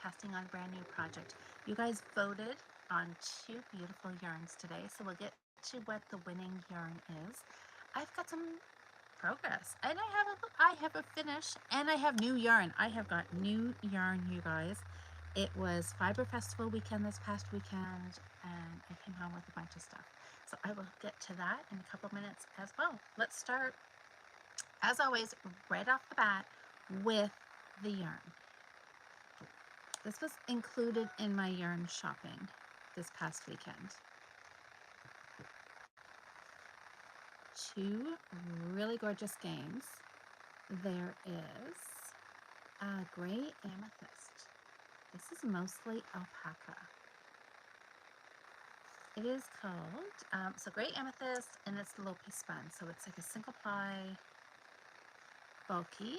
casting on a brand new project. You guys voted on two beautiful yarns today, so we'll get to what the winning yarn is. I've got some progress, and I have a finish, and I have new yarn. I have got new yarn, you guys. It was Fiber Festival weekend this past weekend, and I came home with a bunch of stuff. So I will get to that in a couple minutes as well. Let's start, as always, right off the bat with the yarn. This was included in my yarn shopping this past weekend. Two really gorgeous skeins. There is a gray amethyst. This is mostly alpaca. It is called, so gray amethyst, and it's Lopi spun. So it's like a single ply, bulky,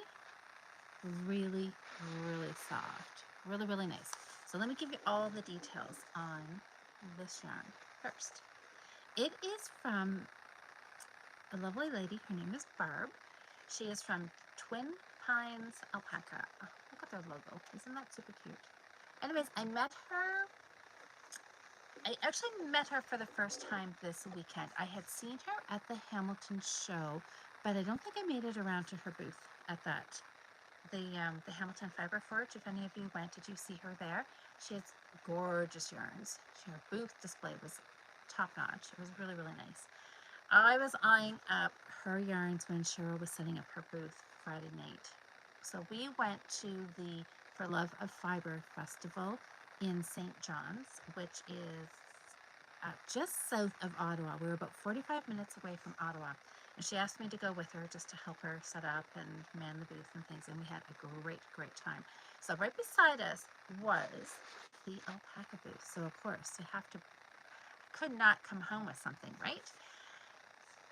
really, really soft. Really, really nice. So let me give you all the details on this yarn first. It is from a lovely lady. Her name is Barb. She is from Twin Pines Alpaca. Oh, look at their logo. Isn't that super cute? Anyways, I actually met her for the first time this weekend. I had seen her at the Hamilton show, but I don't think I made it around to her booth at that. The Hamilton Fiber Forge, if any of you went, did you see her there? She has gorgeous yarns. Her booth display was top notch. It was really, really nice. I was eyeing up her yarns when Cheryl was setting up her booth Friday night. So we went to the For Love of Fiber Festival in St. John's, which is just south of Ottawa. We were about 45 minutes away from Ottawa. And she asked me to go with her just to help her set up and man the booth and things. And we had a great, great time. So right beside us was the alpaca booth. So of course, could not come home with something, right?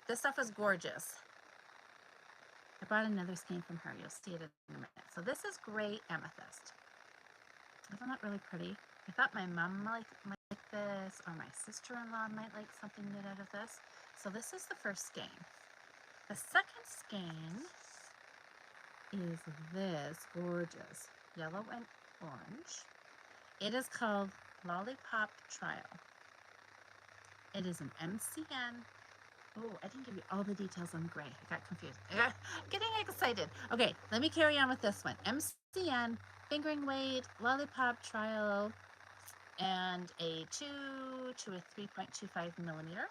This stuff is gorgeous. I bought another skein from her. You'll see it in a minute. So this is gray amethyst. Isn't that really pretty? I thought my mom might like this, or my sister-in-law might like something knit out of this. So this is the first skein. The second skein is this gorgeous yellow and orange. It is called Lollipop Trial. It is an MCN. Oh, I didn't give you all the details on the gray. I got confused. Getting excited. Okay, let me carry on with this one. MCN, fingering weight, Lollipop Trial, and a 2 to a 3.25 millimeter.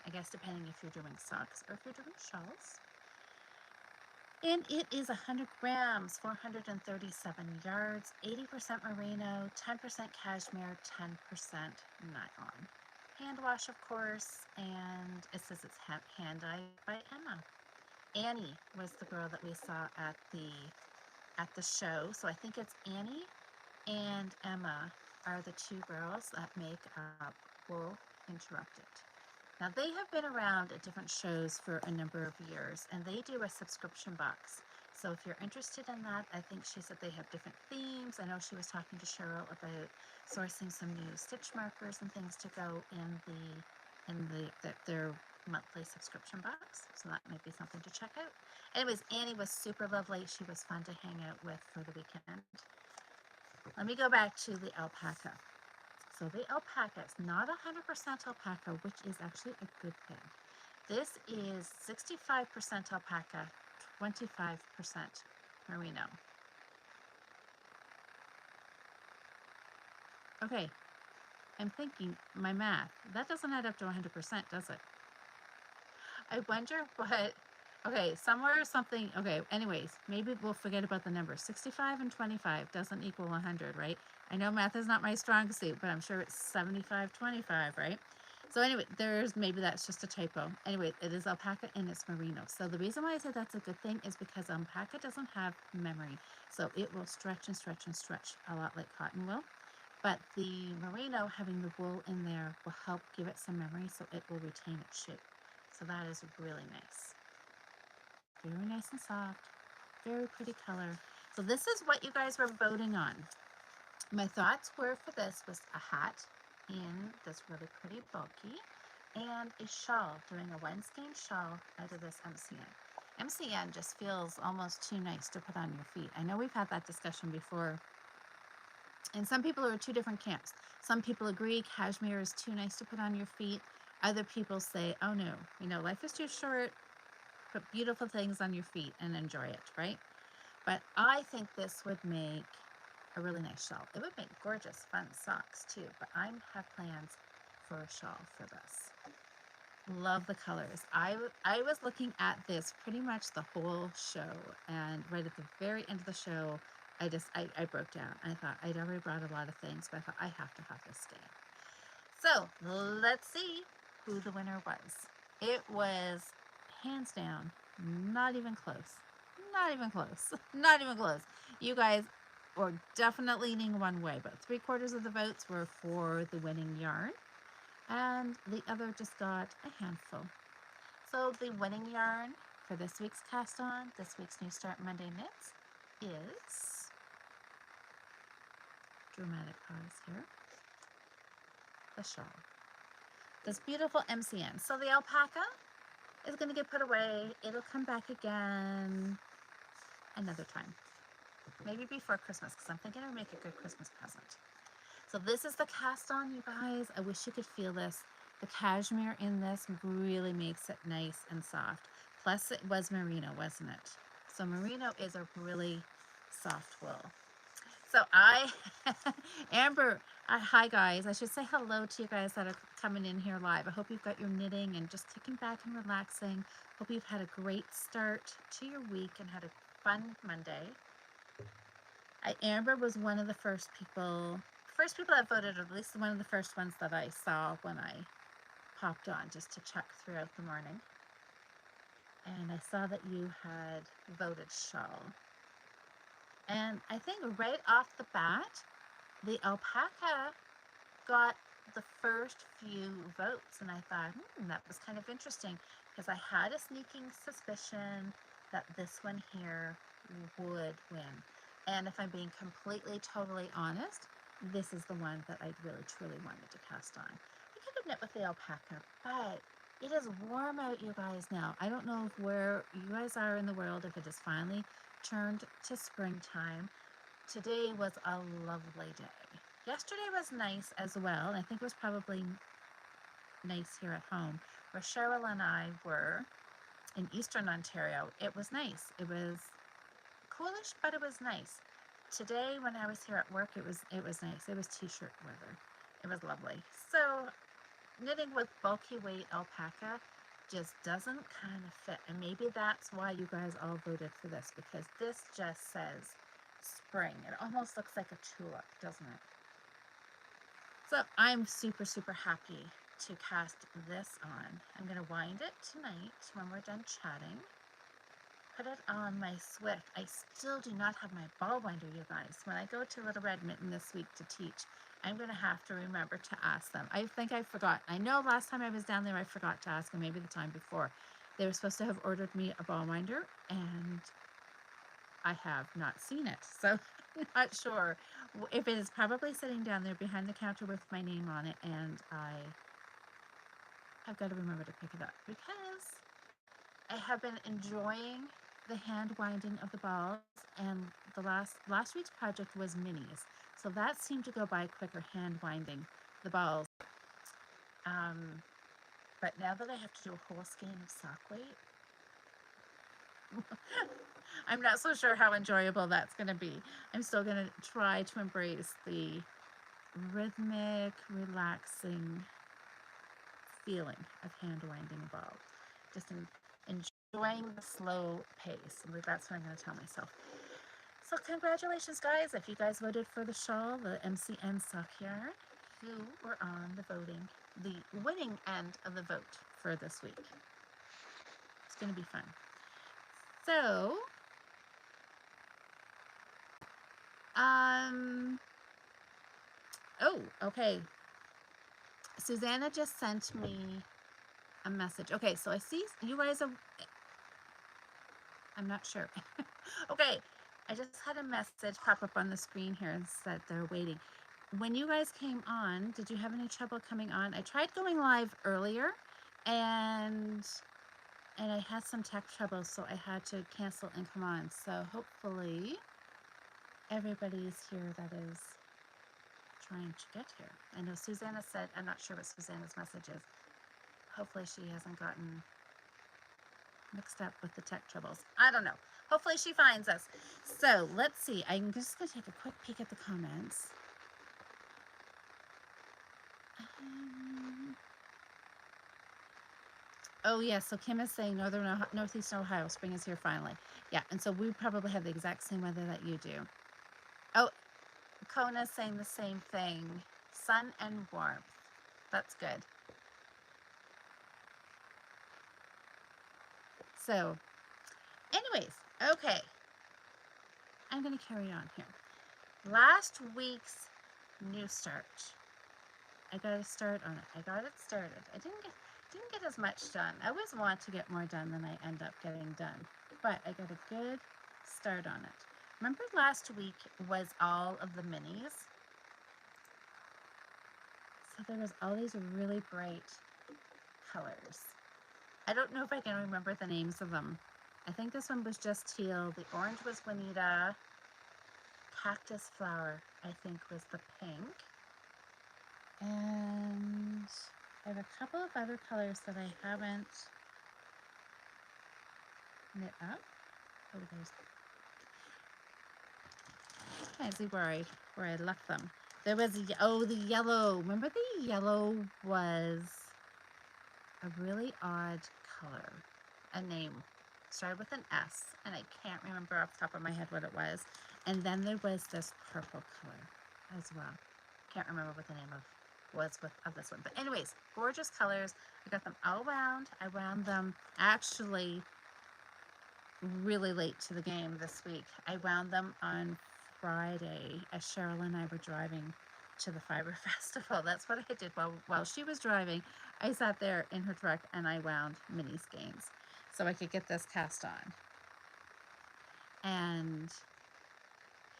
I guess depending if you're doing socks or if you're doing shawls. And it is 100 grams, 437 yards, 80% merino, 10% cashmere, 10% nylon. Hand wash, of course, and it says it's hand dyed by Emma. Annie was the girl that we saw at the show, so I think it's Annie and Emma are the two girls that make up Wool Interrupted. Now, they have been around at different shows for a number of years, and they do a subscription box. So if you're interested in that, I think she said they have different themes. I know she was talking to Cheryl about sourcing some new stitch markers and things to go in their monthly subscription box. So that might be something to check out. Anyways, Annie was super lovely. She was fun to hang out with for the weekend. Let me go back to the alpaca. So the alpaca is not 100% alpaca, which is actually a good thing. This is 65% alpaca, 25% merino. Okay, I'm thinking my math. That doesn't add up to 100%, does it? I wonder what, okay, somewhere something, okay, anyways, maybe we'll forget about the numbers. 65 and 25 doesn't equal 100, right? I know math is not my strong suit, but I'm sure it's 75, 25, right? So anyway, maybe that's just a typo. Anyway, it is alpaca and it's merino. So the reason why I say that's a good thing is because alpaca doesn't have memory. So it will stretch and stretch and stretch a lot like cotton will. But the merino, having the wool in there, will help give it some memory so it will retain its shape. So that is really nice. Very nice and soft. Very pretty color. So this is what you guys were voting on. My thoughts were for this was a hat in this really pretty bulky and a shawl, doing a one skein shawl out of this MCN. MCN just feels almost too nice to put on your feet. I know we've had that discussion before And some people are two different camps. Some people agree cashmere is too nice to put on your feet. Other people say, oh no, you know, life is too short. Put beautiful things on your feet and enjoy it, right? But I think this would make a really nice shawl. It would make gorgeous, fun socks too. But I have plans for a shawl for this. Love the colors. I was looking at this pretty much the whole show, and right at the very end of the show, I broke down. I thought I'd already brought a lot of things, but I thought I have to have this day. So let's see who the winner was. It was hands down, not even close. Not even close. Not even close. You guys were definitely leaning one way, but 3/4 of the votes were for the winning yarn, and the other just got a handful. So the winning yarn for this week's cast on, this week's New Start Monday Knits, is, dramatic pause here, the shawl. This beautiful MCN. So the alpaca is going to get put away. It'll come back again another time. Maybe before Christmas, because I'm thinking it'll make a good Christmas present. So this is the cast on, you guys. I wish you could feel this. The cashmere in this really makes it nice and soft. Plus it was merino, wasn't it? So merino is a really soft wool. So Amber, hi guys. I should say hello to you guys that are coming in here live. I hope you've got your knitting and just kicking back and relaxing. Hope you've had a great start to your week and had a fun Monday. Amber was one of the first people that voted, or at least one of the first ones that I saw when I popped on just to check throughout the morning. And I saw that you had voted shawl. And I think right off the bat, the alpaca got the first few votes. And I thought, that was kind of interesting, because I had a sneaking suspicion that this one here would win. And if I'm being completely, totally honest, this is the one that I really, truly wanted to cast on. I could have knit with the alpaca, but it is warm out, you guys, now. I don't know where you guys are in the world, if it has finally turned to springtime. Today was a lovely day. Yesterday was nice as well. I think it was probably nice here at home. Where Cheryl and I were in Eastern Ontario, it was nice. It was coolish, but it was nice. Today, when I was here at work, it was nice. It was t-shirt weather. It was lovely. So knitting with bulky weight alpaca just doesn't kind of fit. And maybe that's why you guys all voted for this, because this just says spring. It almost looks like a tulip, doesn't it? So I'm super, super happy to cast this on. I'm going to wind it tonight when we're done chatting. Put it on my Swift. I still do not have my ball winder, you guys. When I go to Little Red Mitten this week to teach, I'm going to have to remember to ask them. I think I forgot. I know last time I was down there, I forgot to ask them, maybe the time before. They were supposed to have ordered me a ball winder, and I have not seen it. So I'm not sure if it is probably sitting down there behind the counter with my name on it, and I've got to remember to pick it up, because I have been enjoying the hand winding of the balls, and the last week's project was minis, so that seemed to go by quicker, hand winding the balls. But now that I have to do a whole skein of sock weight, I'm not so sure how enjoyable that's going to be. I'm still going to try to embrace the rhythmic, relaxing feeling of hand winding a ball. Just enjoying the slow pace. That's what I'm going to tell myself. So congratulations, guys. If you guys voted for the shawl, the MCN sock yarn, who were on the winning end of the vote for this week. It's going to be fun. So, oh, okay. Susanna just sent me a message. Okay, so I see you guys are, I'm not sure. Okay, I just had a message pop up on the screen here and said they're waiting. When you guys came on, did you have any trouble coming on? I tried going live earlier, and I had some tech trouble, so I had to cancel and come on. So hopefully everybody's here that is trying to get here. I know Susanna said, I'm not sure what Susanna's message is. Hopefully she hasn't gotten mixed up with the tech troubles. I don't know. Hopefully she finds us. So let's see. I'm just going to take a quick peek at the comments. Oh, yes. So Kim is saying Northeastern Ohio, spring is here finally. Yeah, and so we probably have the exact same weather that you do. Oh, Kona's saying the same thing. Sun and warmth. That's good. So, anyways, okay. I'm going to carry on here. Last week's new start. I got to start on it. I got it started. I didn't get as much done. I always want to get more done than I end up getting done. But I got a good start on it. Remember last week was all of the minis? So there was all these really bright colors. I don't know if I can remember the names of them. I think this one was just teal. The orange was Juanita. Cactus flower, I think, was the pink. And I have a couple of other colors that I haven't knit up. Oh, there's I see where I left them. There was the yellow. Remember the yellow was a really odd color. A name started with an S, and I can't remember off the top of my head what it was. And then there was this purple color as well. Can't remember what the name was of this one. But anyways, gorgeous colors. I got them all wound. I wound them actually really late to the game this week. I wound them on Friday as Cheryl and I were driving to the Fiber Festival. That's what I did while she was driving. I sat there in her truck and I wound mini skeins so I could get this cast on. And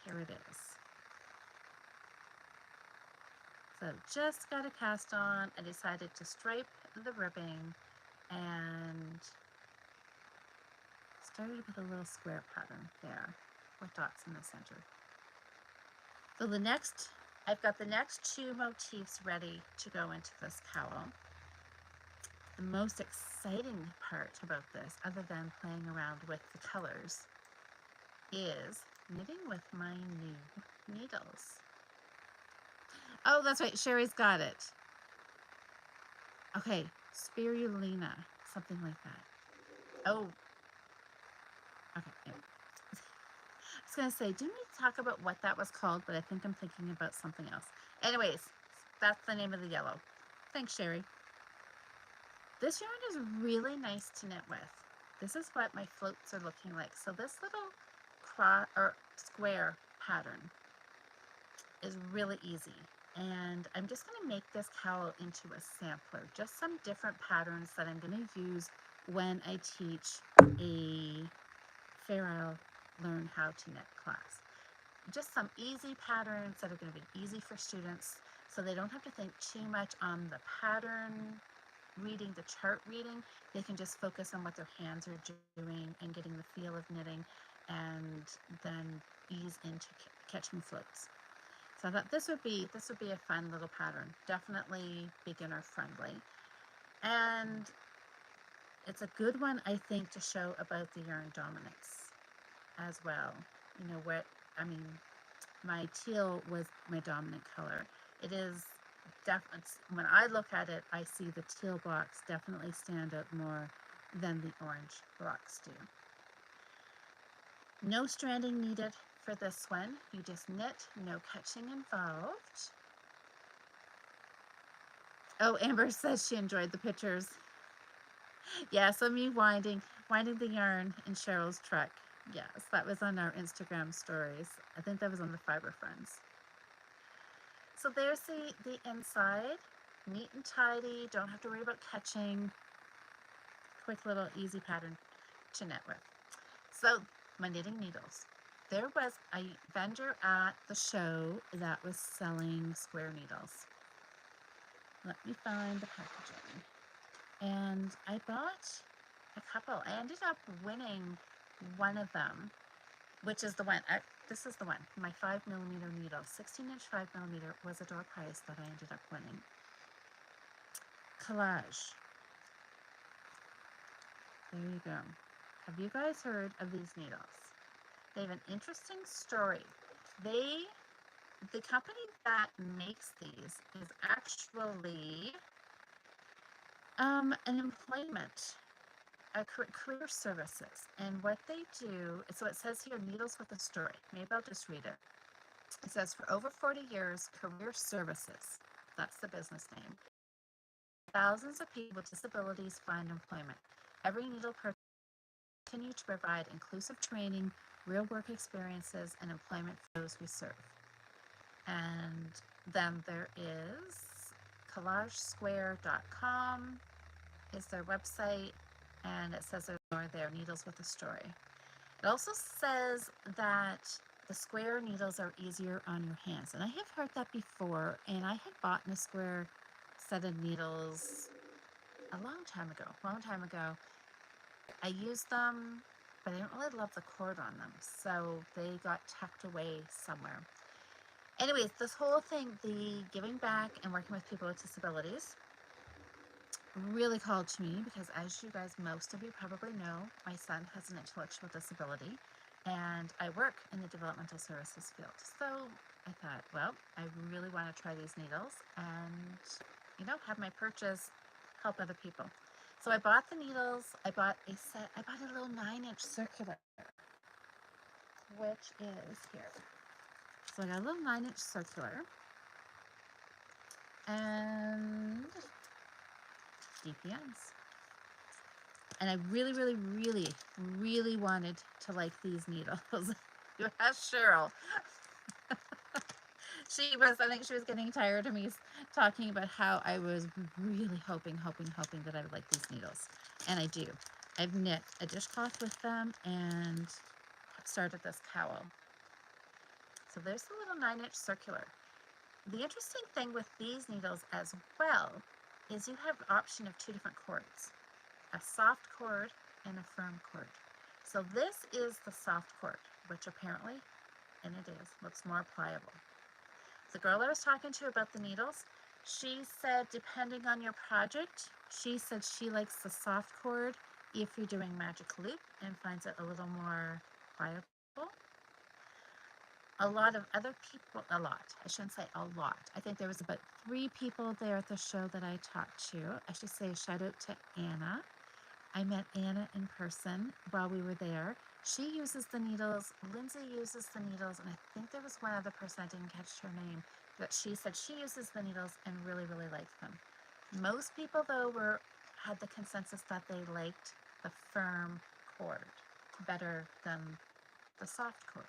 here it is. So just got a cast on. I decided to stripe the ribbing and started with a little square pattern there with dots in the center. So I've got the next two motifs ready to go into this cowl. The most exciting part about this, other than playing around with the colors, is knitting with my new needles. Oh, that's right. Sherry's got it. Okay. Spirulina. Something like that. Oh. Okay. Yeah. I was going to say, didn't we talk about what that was called? But I think I'm thinking about something else. Anyways, that's the name of the yellow. Thanks, Sherry. This yarn is really nice to knit with. This is what my floats are looking like. So this little square pattern is really easy. And I'm just going to make this cowl into a sampler. Just some different patterns that I'm going to use when I teach a Fair Isle Learn How to Knit class. Just some easy patterns that are going to be easy for students so they don't have to think too much on the pattern reading, the chart reading. They can just focus on what their hands are doing and getting the feel of knitting and then ease into catching floats. So I thought this would be a fun little pattern, definitely beginner friendly. And it's a good one, I think, to show about the yarn dominance as well. You know, my teal was my dominant color. It is definitely, when I look at it, I see the teal blocks definitely stand out more than the orange blocks do. No stranding needed for this one. You just knit, no catching involved. Oh, Amber says she enjoyed the pictures. Yeah, so me winding the yarn in Cheryl's truck. Yes, that was on our Instagram stories. I think that was on the Fiber Friends. So there's the inside, neat and tidy. Don't have to worry about catching. Quick little easy pattern to knit with. So my knitting needles. There was a vendor at the show that was selling square needles. Let me find the packaging. And I bought a couple. I ended up winning one of them, which is the one. this is the one. My 5mm needle, 16-inch 5mm was a door prize that I ended up winning. Collage. There you go. Have you guys heard of these needles? They have an interesting story. The company that makes these is actually an employment, a career services. And what they do, so it says here, Needles with a Story. Maybe I'll just read it. It says, for over 40 years, Career Services, that's the business name, thousands of people with disabilities find employment. Every needle purchase continue to provide inclusive training, real work experiences, and employment for those we serve. And then there is collagesquare.com is their website, and it says there's more there, Needles with a Story. It also says that the square needles are easier on your hands, and I have heard that before, and I had bought a square set of needles a long time ago. I used them, but I didn't really love the cord on them, so they got tucked away somewhere. Anyways, this whole thing, the giving back and working with people with disabilities, really called to me because, as you guys, most of you probably know, my son has an intellectual disability, and I work in the developmental services field. So I thought, well, I really want to try these needles and, have my purchase help other people. So I bought the needles. I bought a little 9-inch circular, which is here. So I got a little 9-inch circular and DPNs. And I really, really, really, really wanted to like these needles. You asked Cheryl. I think she was getting tired of me talking about how I was really hoping that I would like these needles. And I do. I've knit a dishcloth with them and started this cowl. So there's the little 9-inch circular. The interesting thing with these needles as well is you have the option of 2 different cords, a soft cord and a firm cord. So this is the soft cord, which apparently, and it is, looks more pliable. The girl I was talking to about the needles, she said depending on your project, she said she likes the soft cord if you're doing magic loop and finds it a little more pliable. A lot of other people, I shouldn't say a lot. I think there was about 3 people there at the show that I talked to. I should say a shout out to Anna. I met Anna in person while we were there. She uses the needles, Lindsay uses the needles, and I think there was one other person, I didn't catch her name, but she said she uses the needles and really, really liked them. Most people, though, had the consensus that they liked the firm cord better than the soft cord.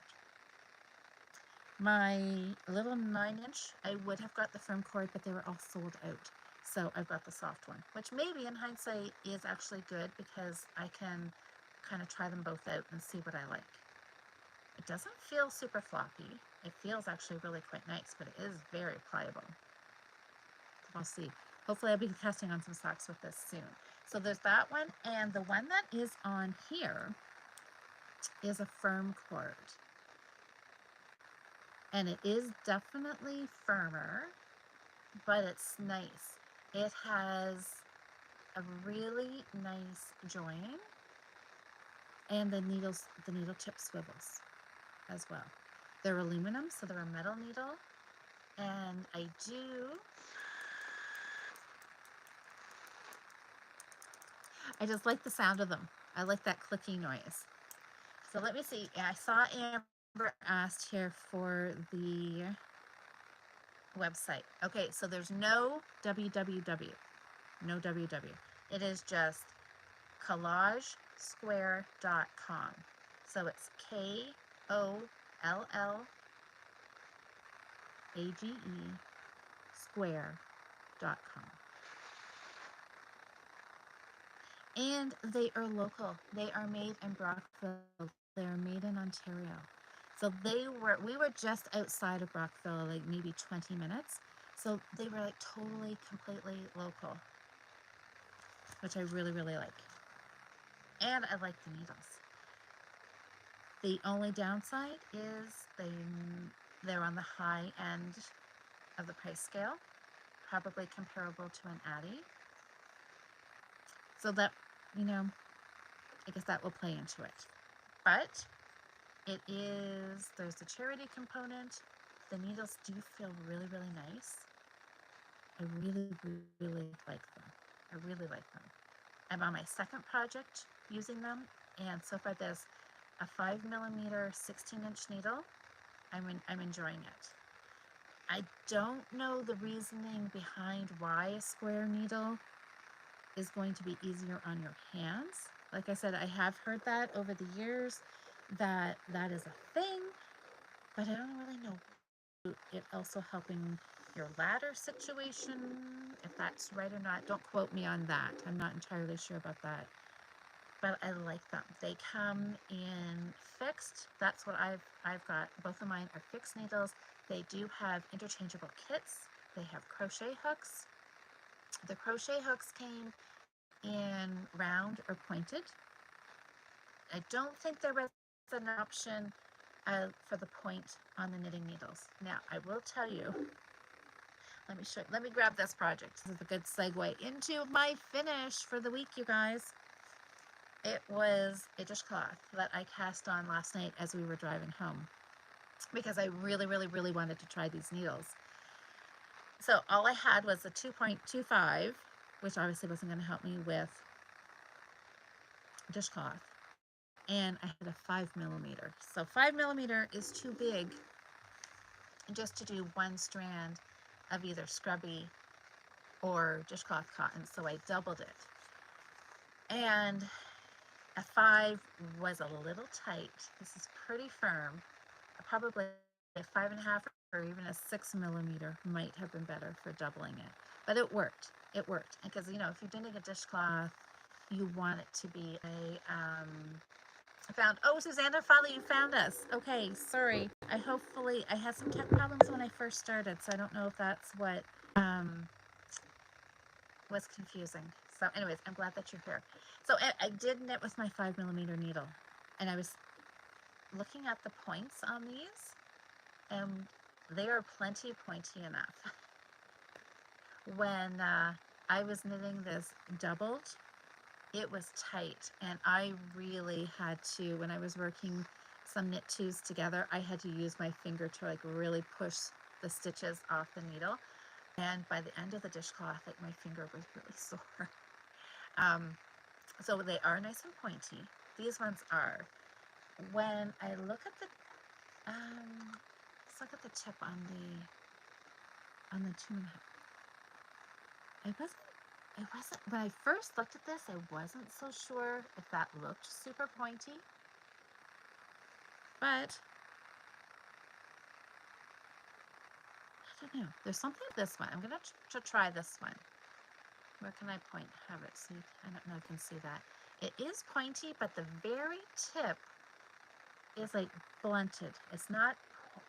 My little 9-inch, I would have got the firm cord, but they were all sold out. So I've got the soft one, which maybe in hindsight is actually good because I can kind of try them both out and see what I like. It doesn't feel super floppy. It feels actually really quite nice, but it is very pliable. We'll see. Hopefully I'll be testing on some socks with this soon. So there's that one, and the one that is on here is a firm cord. And it is definitely firmer, but it's nice. It has a really nice join, and the needle tip swivels as well. They're aluminum, so they're a metal needle, and I just like the sound of them. I like that clicking noise. So let me see. I saw Amber asked here for the website. Okay, so there's no www. No www. It is just collagesquare.com. So it's KOLLAGE square.com. And they are local. They are made in Brockville. They are made in Ontario. So we were just outside of Brockville, like maybe 20 minutes. So they were like totally, completely local, which I really, really like. And I like the needles. The only downside is they're on the high end of the price scale, probably comparable to an Addy. So that, you know, I guess that will play into it. But there's the charity component. The needles do feel really, really nice. I really, really like them. I really like them. I'm on my second project using them, and so far there's a 5mm 16-inch needle. I'm enjoying it. I don't know the reasoning behind why a square needle is going to be easier on your hands. Like I said, I have heard that over the years, that is a thing, but I don't really know it also helping your ladder situation, if that's right or not. Don't quote me on that. I'm not entirely sure about that. But I like them. They come in fixed. That's what I've got. Both of mine are fixed needles. They do have interchangeable kits. They have crochet hooks. The crochet hooks came in round or pointed. I don't think there was an option for the point on the knitting needles. Now, I will tell you, let me grab this project. This is a good segue into my finish for the week, you guys. It was a dishcloth that I cast on last night as we were driving home because I really, really, really wanted to try these needles. So all I had was a 2.25, which obviously wasn't going to help me with dishcloth. And I had a 5mm. So 5mm is too big just to do one strand of either scrubby or dishcloth cotton. So I doubled it. And a 5 was a little tight. This is pretty firm. Probably a 5.5 or even a 6mm might have been better for doubling it. But it worked. It worked. Because, you know, if you're doing a dishcloth, you want it to be oh, Susanna, finally you found us. Okay, sorry. I had some tech problems when I first started, so I don't know if that's what was confusing. So anyways, I'm glad that you're here. So I did knit with my 5mm needle, and I was looking at the points on these, and they are plenty pointy enough. When I was knitting this doubled, it was tight, and I really had to, when I was working some knit twos together, I had to use my finger to like really push the stitches off the needle. And by the end of the dishcloth, like my finger was really sore. So they are nice and pointy. These ones are. When I look at the, let's look at the tip on the 2.5. I wasn't, when I first looked at this, I wasn't so sure if that looked super pointy. But I don't know. There's something with this one. I'm going to try this one. Where can I point? Have it see? I don't know if you can see that. It is pointy, but the very tip is like blunted. It's not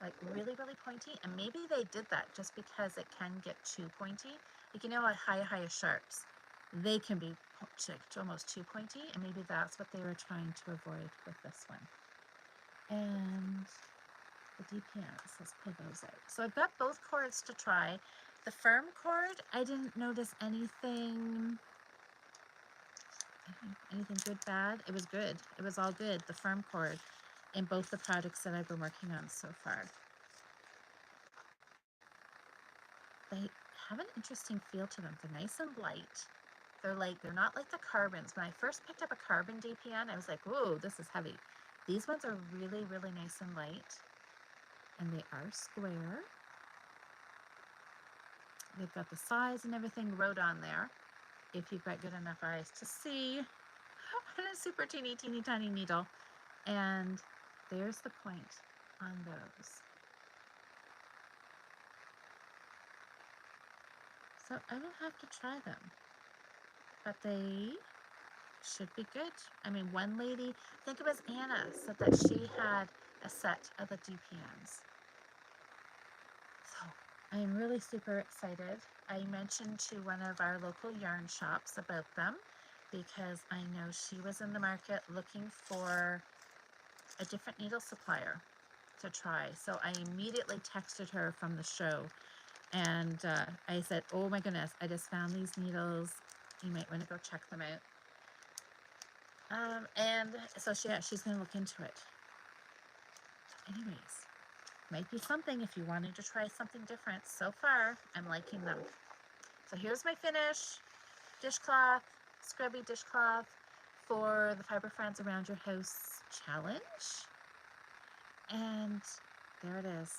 like really, really pointy. And maybe they did that just because it can get too pointy. Like, you know, at high sharps, they can be almost too pointy. And maybe that's what they were trying to avoid with this one. And the DPNs, let's pull those out. So I've got both cords to try. The firm cord, I didn't notice anything good, bad. It was good. It was all good, the firm cord, in both the products that I've been working on so far. They have an interesting feel to them. They're nice and light. They're not like the carbons. When I first picked up a carbon DPN, I was like, whoa, this is heavy. These ones are really, really nice and light. And they are square. They've got the size and everything wrote on there, if you've got good enough eyes to see. On a super teeny tiny needle. And there's the point on those. So I will have to try them, but they should be good. I mean, one lady, I think it was Anna, said that she had a set of the DPNs. So I am really super excited. I mentioned to one of our local yarn shops about them because I know she was in the market looking for a different needle supplier to try. So I immediately texted her from the show, and I said, oh my goodness, I just found these needles. You might want to go check them out. And so she's going to look into it. Anyways, might be something if you wanted to try something different. So far, I'm liking them. So here's my finish. Dishcloth, scrubby dishcloth for the Fiber Friends Around Your House challenge. And there it is.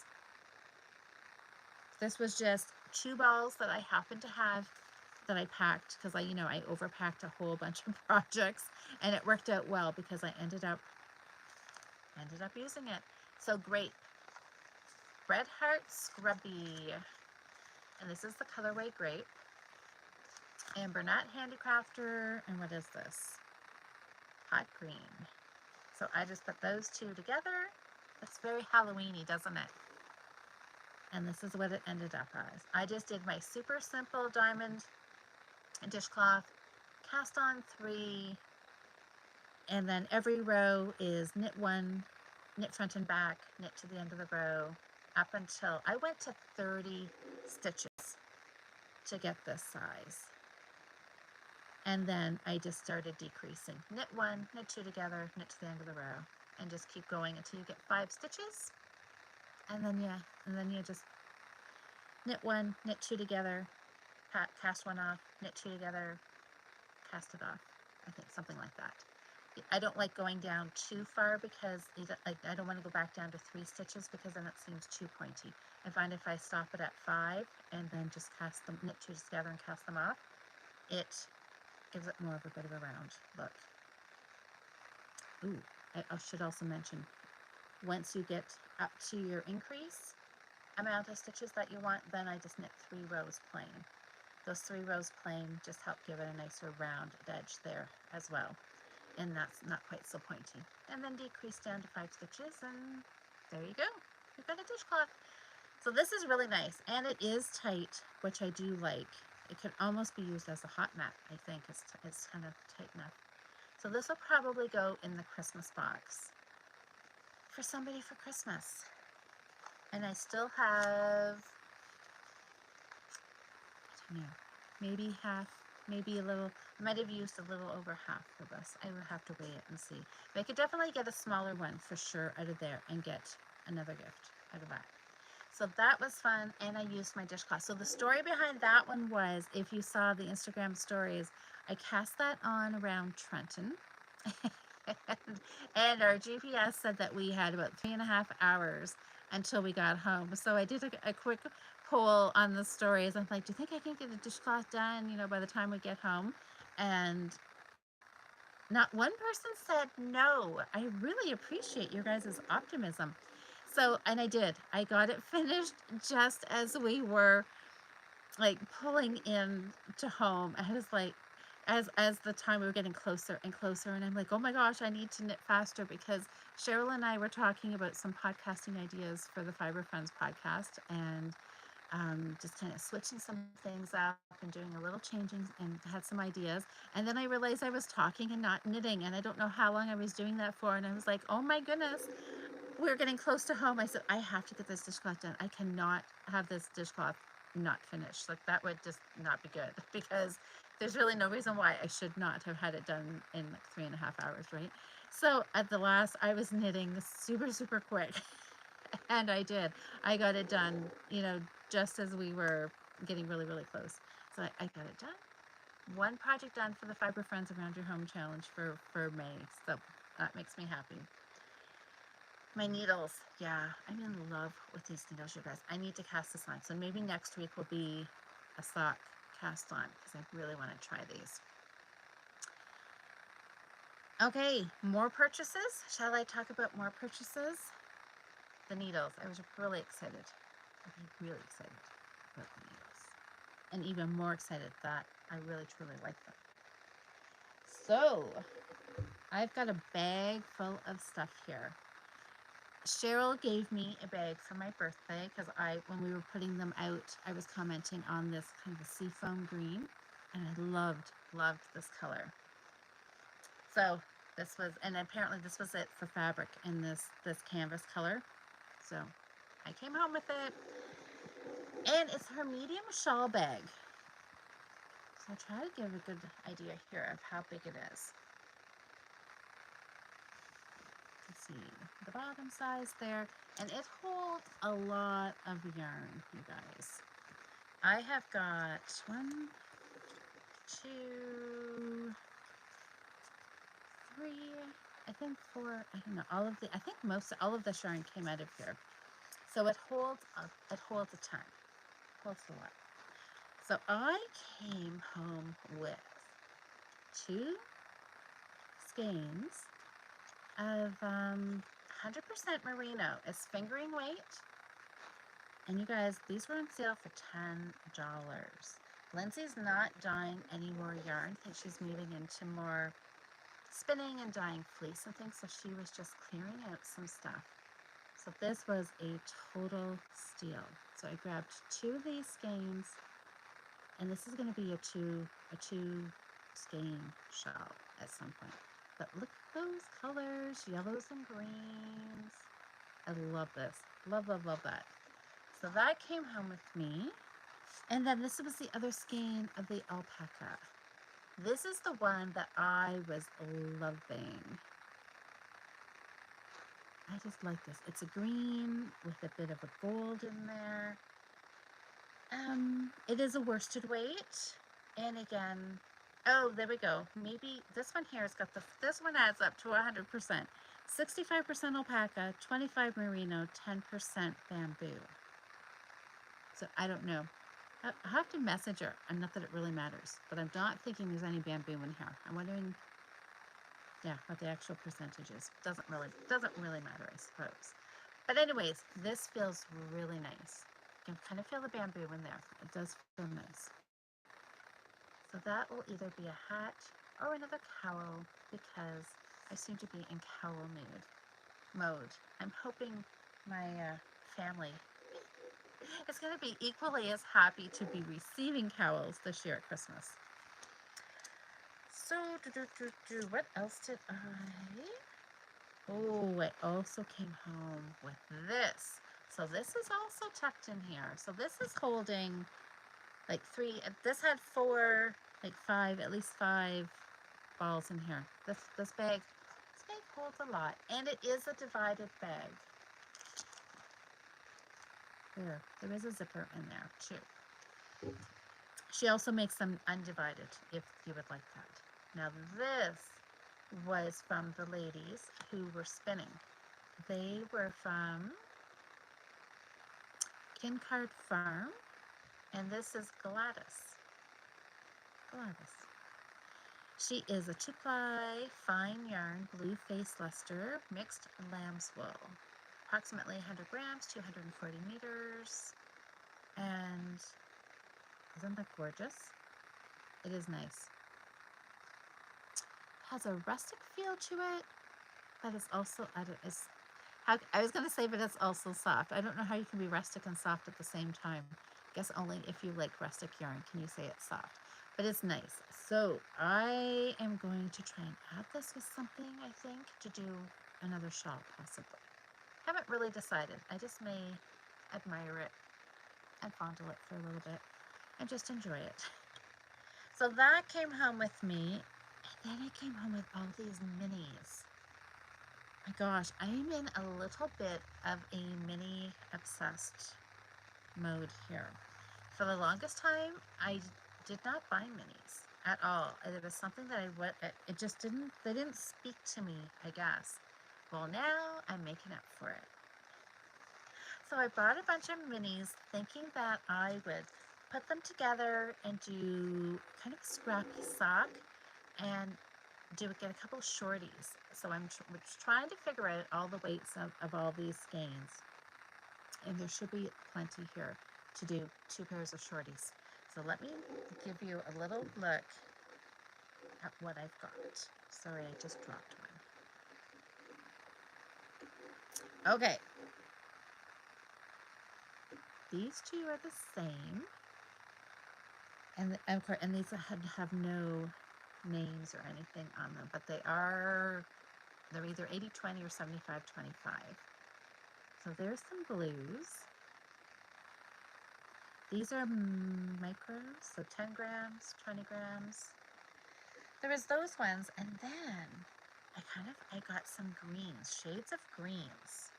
This was just 2 balls that I happened to have that I packed because I overpacked a whole bunch of projects, and it worked out well because I ended up using it. So great. Red Heart Scrubby. And this is the colorway Grape. And Bernat Handicrafter. And what is this? Hot Green. So I just put those 2 together. It's very Halloweeny, doesn't it? And this is what it ended up as. I just did my super simple diamond dishcloth, cast on 3, and then every row is knit 1, knit front and back, knit to the end of the row, up until I went to 30 stitches to get this size. And then I just started decreasing. Knit 1, knit 2 together, knit to the end of the row, and just keep going until you get 5 stitches. And then you just knit 1, knit 2 together, cast 1 off, knit 2 together, cast it off. I think something like that. I don't like going down too far because I don't want to go back down to 3 stitches because then it seems too pointy. I find if I stop it at 5 and then just cast them, knit 2 together and cast them off, it gives it more of a bit of a round look. Ooh, I should also mention, once you get up to your increase amount of stitches that you want, then I just knit 3 rows plain. Those 3 rows plain just help give it a nicer round edge there as well. And that's not quite so pointy. And then decrease down to 5 stitches, and there you go. You've got a dishcloth. So this is really nice, and it is tight, which I do like. It could almost be used as a hot mat, I think. It's kind of tight enough. So this will probably go in the Christmas box for somebody for Christmas. And I still have, I don't know, maybe half, maybe a little. I might have used a little over half for this. I will have to weigh it and see. But I could definitely get a smaller one for sure out of there and get another gift out of that. So that was fun, and I used my dishcloth. So the story behind that one was, if you saw the Instagram stories, I cast that on around Trenton. and our GPS said that we had about 3.5 hours until we got home. So I did a quick poll on the stories. I'm like, do you think I can get a dishcloth done, by the time we get home? And not one person said no. I really appreciate your guys' optimism. So, and I did. I got it finished just as we were like pulling in to home. I was like, as the time we were getting closer and closer, and I'm like, oh my gosh, I need to knit faster, because Cheryl and I were talking about some podcasting ideas for the Fiber Friends podcast, and just kind of switching some things up and doing a little changing, and had some ideas. And then I realized I was talking and not knitting, and I don't know how long I was doing that for. And I was like, oh my goodness, we're getting close to home. I said, I have to get this dishcloth done. I cannot have this dishcloth not finished. Like, that would just not be good, because there's really no reason why I should not have had it done in like 3.5 hours, right? So at the last, I was knitting super, super quick. And I did. I got it done, just as we were getting really, really close. So I got it done. One project done for the Fiber Friends Around Your Home Challenge for May. So that makes me happy. My needles. Yeah, I'm in love with these needles, you guys. I need to cast this on. So maybe next week will be a sock cast on, because I really want to try these. Okay, more purchases. Shall I talk about more purchases? The needles. I was really excited. Really excited about the needles. And even more excited that I really, truly like them. So, I've got a bag full of stuff here. Cheryl gave me a bag for my birthday, because when we were putting them out, I was commenting on this kind of seafoam green, and I loved this color. So This was, and apparently this was it for fabric in this canvas color. So I came home with it, and it's her medium shawl bag. So I'll try to give a good idea here of how big it is. Let's see the bottom size there, and it holds a lot of yarn, you guys. I have got 1, 2, 3, I think 4, I don't know, I think all of the yarn came out of here. So it holds a ton, holds a lot. So I came home with 2 skeins of 100% merino. It's fingering weight. And you guys, these were on sale for $10. Lindsay's not dyeing any more yarn. I think she's moving into more spinning and dyeing fleece and things, so she was just clearing out some stuff. So this was a total steal. So I grabbed 2 of these skeins, and this is going to be a two skein shawl at some point. But look at those colors, yellows and greens. I love this. Love, love, love that. So that came home with me. And then this was the other skein of the alpaca. This is the one that I was loving. I just like this. It's a green with a bit of a gold in there. It is a worsted weight. And again, oh, there we go. Maybe this one here has got this one adds up to 100%. 65% alpaca, 25 merino, 10% bamboo. So I don't know. I have to message her. And not that it really matters, but I'm not thinking there's any bamboo in here. I'm wondering, yeah, what the actual percentage is. Doesn't really matter, I suppose. But anyways, this feels really nice. You can kind of feel the bamboo in there. It does feel nice. So that will either be a hat or another cowl, because I seem to be in cowl mode. I'm hoping my family is going to be equally as happy to be receiving cowls this year at Christmas. So, what else did I? Oh, I also came home with this. So this is also tucked in here. So this is holding like 3. This had 4, like 5, at least 5 balls in here. This bag holds a lot, and it is a divided bag. There is a zipper in there too. She also makes them undivided if you would like that. Now this was from the ladies who were spinning. They were from Kincard Farm, and this is Gladys. She is a 2-ply fine yarn blue face luster mixed lamb's wool. Approximately 100 grams, 240 meters. And isn't that gorgeous? It is nice. It has a rustic feel to it, but it's also, I was going to say, but it's also soft. I don't know how you can be rustic and soft at the same time. I guess only if you like rustic yarn can you say it's soft. But it's nice. So I am going to try and add this with something, I think, to do another shawl, possibly. Haven't really decided. I just may admire it and fondle it for a little bit and just enjoy it. So that came home with me, and then I came home with all these minis. My gosh, I'm in a little bit of a mini obsessed mode here. For the longest time, I did not buy minis at all. It was something that it just they didn't speak to me, I guess. Well, now I'm making up for it. So I bought a bunch of minis thinking that I would put them together and do kind of a scrappy sock and get a couple of shorties. So I'm trying to figure out all the weights of all these skeins. And there should be plenty here to do 2 pairs of shorties. So let me give you a little look at what I've got. Sorry, I just dropped one. Okay. These 2 are the same. And of course, and these have no names or anything on them, but they're either 80/20 or 75/25. So there's some blues. These are micros, so 10 grams, 20 grams. There was those ones, and then I got some greens, shades of greens.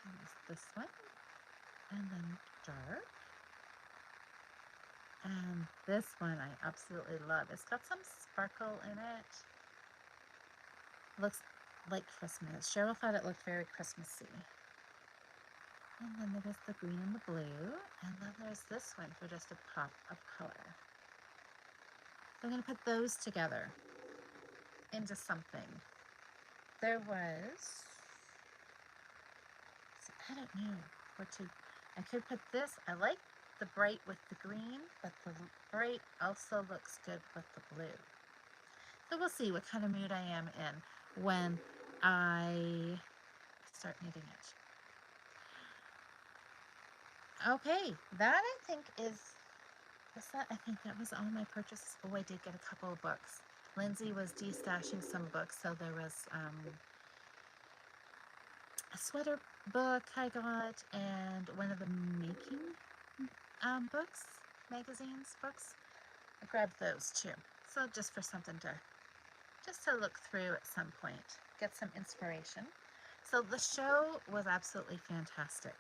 There's this one, and then dark. And this one I absolutely love. It's got some sparkle in it. Looks like Christmas. Cheryl thought it looked very Christmassy. And then there was the green and the blue. And then there's this one for just a pop of color. So I'm going to put those together into something. There was, I don't know what to, I could put this. I like the bright with the green, but the bright also looks good with the blue. So we'll see what kind of mood I am in when I start knitting it. Okay, that I think I think that was all my purchases. Oh, I did get a couple of books. Lindsay was de-stashing some books, so there was a sweater book I got, and one of the making books, magazines, books. I grabbed those too. So just for something just to look through at some point, get some inspiration. So the show was absolutely fantastic.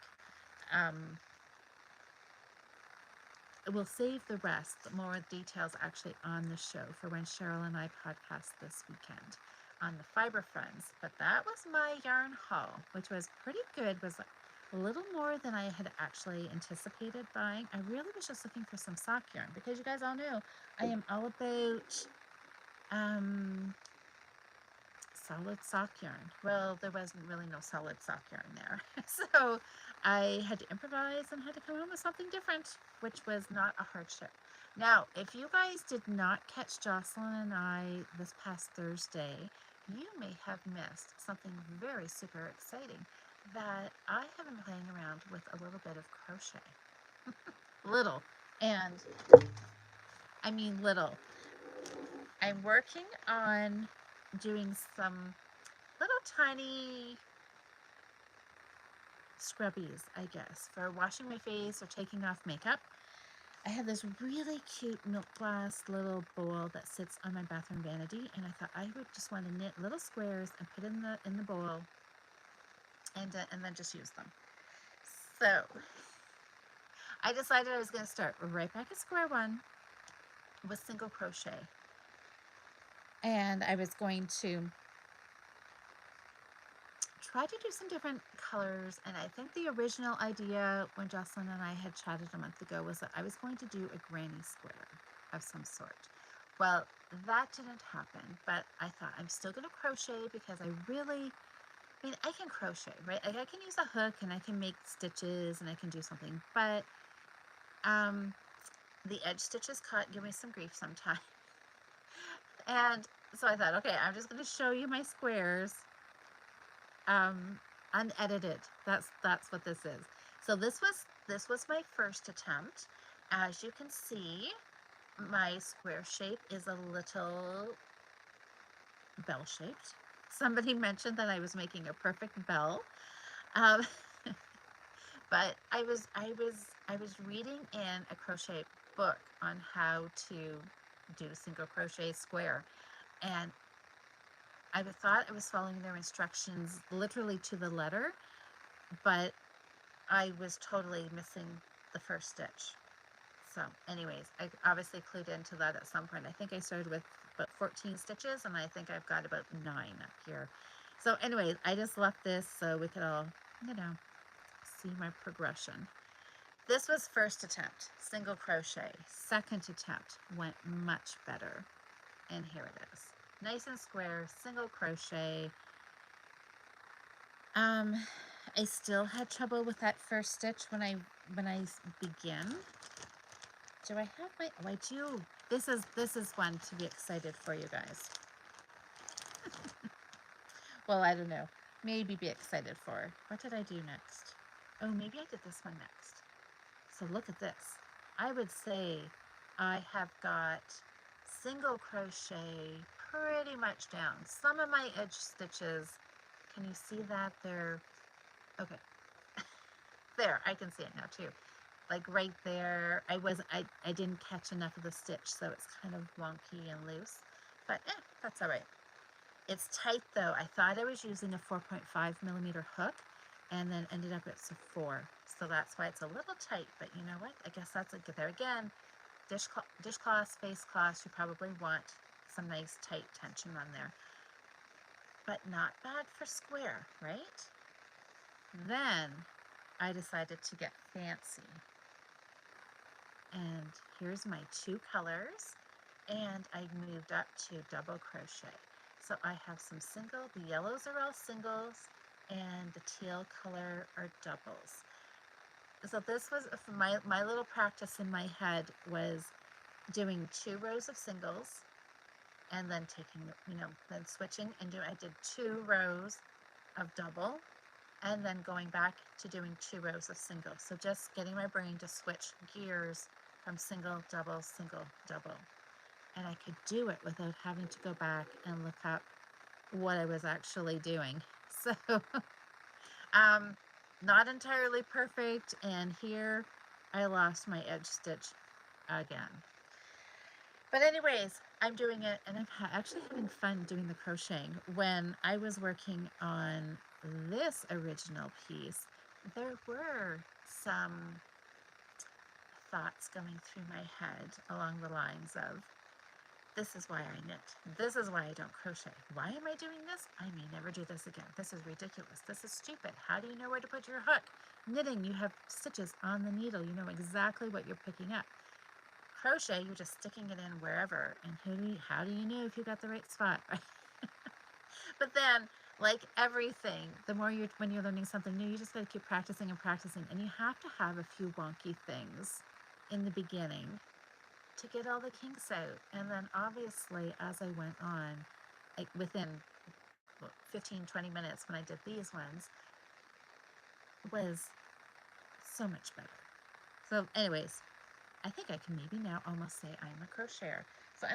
We'll save the rest, more details actually on the show for when Cheryl and I podcast this weekend on the Fiber Friends. But that was my yarn haul, which was pretty good. Was a little more than I had actually anticipated buying. I really was just looking for some sock yarn because you guys all know I am all about solid sock yarn. Well, there wasn't really no solid sock yarn there. So I had to improvise and had to come up with something different, which was not a hardship. Now, if you guys did not catch Jocelyn and I this past Thursday, you may have missed something very super exciting that I have been playing around with a little bit of crochet. Little. And I mean little. I'm working on doing some little tiny scrubbies, I guess, for washing my face or taking off makeup. I have this really cute milk glass little bowl that sits on my bathroom vanity, and I thought I would just want to knit little squares and put in the bowl, and then just use them. So I decided I was going to start right back at square one with single crochet, and I was going to try to do some different colors. And I think the original idea when Jocelyn and I had chatted a month ago was that I was going to do a granny square of some sort. Well, that didn't happen, but I thought I'm still going to crochet because I can crochet, right? Like I can use a hook and I can make stitches and I can do something, but the edge stitches give me some grief sometimes. And so I thought, okay, I'm just going to show you my squares unedited. That's what this is. So this was my first attempt. As you can see, my square shape is a little bell shaped. Somebody mentioned that I was making a perfect bell, but I was reading in a crochet book on how to do single crochet square, and I thought I was following their instructions literally to the letter, but I was totally missing the first stitch. So anyways, I obviously clued into that at some point. I think I started with about 14 stitches, and I think I've got about 9 up here. So anyways, I just left this so we could all, see my progression. This was first attempt, single crochet. Second attempt went much better. And here it is. Nice and square, single crochet. I still had trouble with that first stitch when I begin. Do I have my, oh, I do. This is one to be excited for, you guys. Well, I don't know. Maybe be excited for. What did I do next? Oh, maybe I did this one next. So look at this. I would say I have got single crochet pretty much down. Some of my edge stitches, can you see that? They're, okay, there, I can see it now too. Like right there, I didn't catch enough of the stitch, so it's kind of wonky and loose, but that's all right. It's tight though. I thought I was using a 4.5mm hook and then ended up it's a 4. So that's why it's a little tight, but you know what? I guess that's a good, there again, dishcloth, face cloth, you probably want some nice tight tension on there. But not bad for square, right? Then I decided to get fancy. And here's my 2 colors, and I moved up to double crochet. So I have some single, the yellows are all singles, and the teal color are doubles. So this was, my little practice in my head was doing 2 rows of singles, and then taking, then switching, and I did 2 rows of double, and then going back to doing 2 rows of single. So just getting my brain to switch gears from single, double, double. And I could do it without having to go back and look up what I was actually doing. So, not entirely perfect, and here I lost my edge stitch again. But anyways, I'm doing it, and I'm actually having fun doing the crocheting. When I was working on this original piece, there were some thoughts going through my head along the lines of, this is why I knit. This is why I don't crochet. Why am I doing this? I may never do this again. This is ridiculous. This is stupid. How do you know where to put your hook? Knitting, you have stitches on the needle. You know exactly what you're picking up. Crochet, you're just sticking it in wherever. And how do you know if you got the right spot? But then, like everything, the more when you're learning something new, you just got to keep practicing and practicing. And you have to have a few wonky things in the beginning to get all the kinks out. And then obviously, as I went on, like within 15-20 minutes when I did these ones, was so much better. So anyways, I think I can maybe now almost say I'm a crocheter. So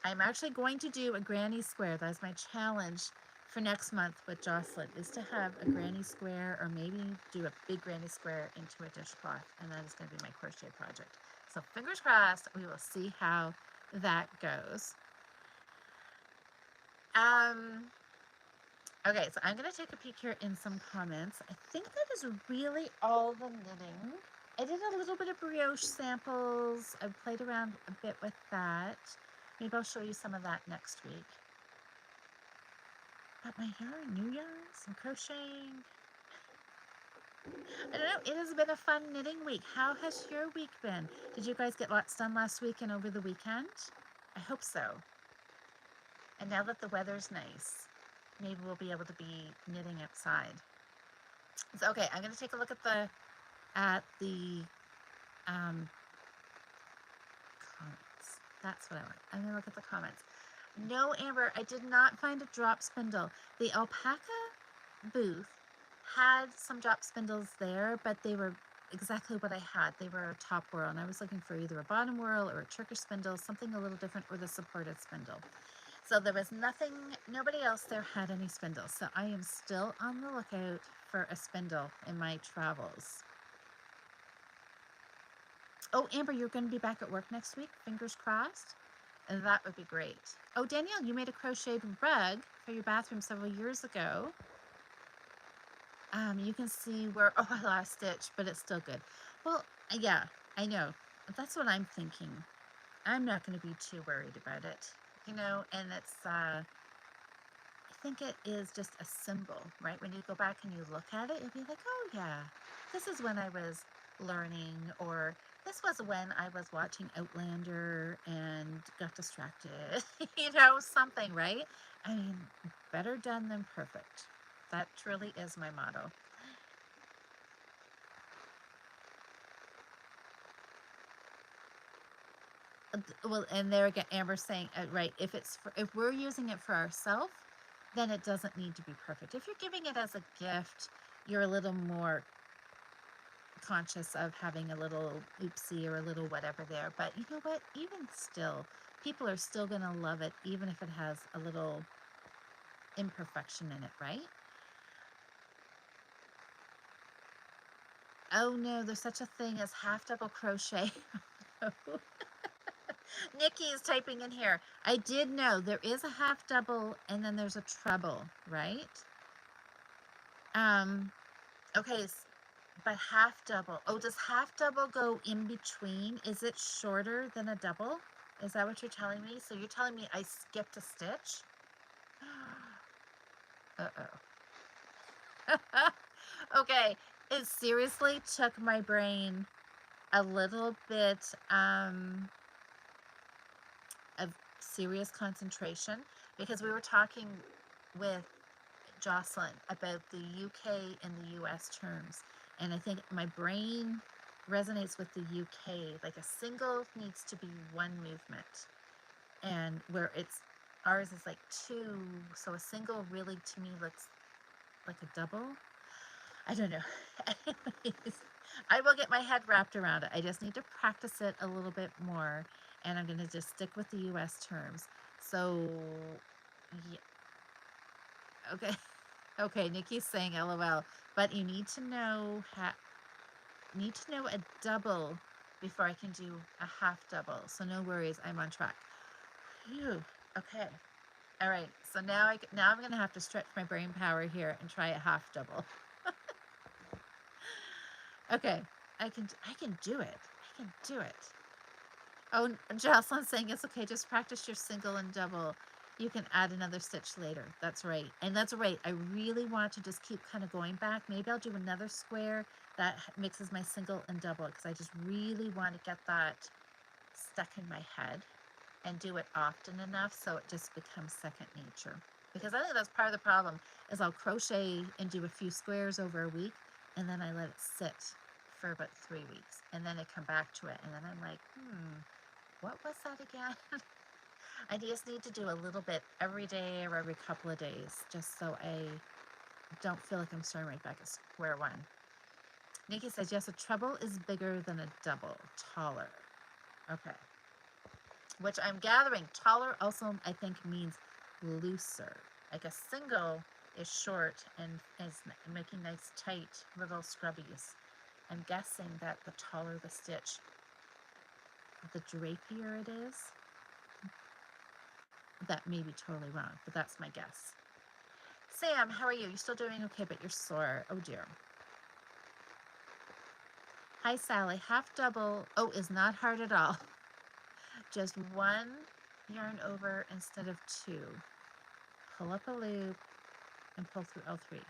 I'm actually going to do a granny square. That's my challenge for next month with Jocelyn, is to have a granny square, or maybe do a big granny square into a dishcloth, and that is going to be my crochet project. So fingers crossed, we will see how that goes. Okay, so I'm going to take a peek here in some comments. I think that is really all the knitting. I did a little bit of brioche samples. I played around a bit with that. Maybe I'll show you some of that next week. But my yarn, new yarn, some crocheting. I don't know, it has been a fun knitting week. How has your week been? Did you guys get lots done last week and over the weekend? I hope so. And now that the weather's nice, maybe we'll be able to be knitting outside. So, okay, I'm going to take a look at the comments. That's what I want. I'm going to look at the comments. No, Amber, I did not find a drop spindle. The alpaca booth had some drop spindles there, but they were exactly what I had. They were a top whorl, and I was looking for either a bottom whorl or a Turkish spindle, something a little different, or the supported spindle. So there was nothing, nobody else there had any spindles. So I am still on the lookout for a spindle in my travels. Oh, Amber, you're going to be back at work next week, fingers crossed. And that would be great. Oh, Danielle, you made a crocheted rug for your bathroom several years ago. You can see where, oh, I lost a stitch, but it's still good. Well, yeah, I know. That's what I'm thinking. I'm not going to be too worried about it, and it's, I think it is just a symbol, right? When you go back and you look at it, you'll be like, oh, yeah, this is when I was learning, or this was when I was watching Outlander and got distracted, something, right? I mean, better done than perfect. That truly is my motto. Well, and there again, Amber's saying, right, if we're using it for ourselves, then it doesn't need to be perfect. If you're giving it as a gift, you're a little more conscious of having a little oopsie or a little whatever there. But you know what? Even still, people are still going to love it, even if it has a little imperfection in it, right? Oh no, there's such a thing as half double crochet. Nikki is typing in here. I did know there is a half double and then there's a treble, right? Okay, but half double. Oh, does half double go in between? Is it shorter than a double? Is that what you're telling me? So you're telling me I skipped a stitch? Uh-oh. Okay, it seriously took my brain a little bit of serious concentration, because we were talking with Jocelyn about the UK and the US terms, and I think my brain resonates with the UK. Like a single needs to be one movement, and where ours is like two, so a single really to me looks like a double. I don't know. Anyways, I will get my head wrapped around it. I just need to practice it a little bit more, and I'm going to just stick with the US terms. So, yeah. Okay. Okay, Nikki's saying LOL, but you need to know a double before I can do a half double. So no worries, I'm on track. Phew. Okay. All right. So now I'm going to have to stretch my brain power here and try a half double. Okay. I can do it. I can do it. Oh, Jocelyn's saying it's okay. Just practice your single and double. You can add another stitch later. That's right. And that's right. I really want to just keep kind of going back. Maybe I'll do another square that mixes my single and double, because I just really want to get that stuck in my head and do it often enough so it just becomes second nature. Because I think that's part of the problem, is I'll crochet and do a few squares over a week, and then I let it sit for about 3 weeks, and then I come back to it, and then I'm like, what was that again? I just need to do a little bit every day or every couple of days, just so I don't feel like I'm starting right back at square one. Nikki says, yes, a treble is bigger than a double, taller. Okay. Which I'm gathering, taller also I think means looser. Like a single is short and is making nice tight little scrubbies. I'm guessing that the taller the stitch, the drapier it is. That may be totally wrong, but that's my guess. Sam, how are you? You're still doing okay, but you're sore. Oh dear. Hi, Sally. Half double, is not hard at all. Just one yarn over instead of two. Pull up a loop and pull through L3.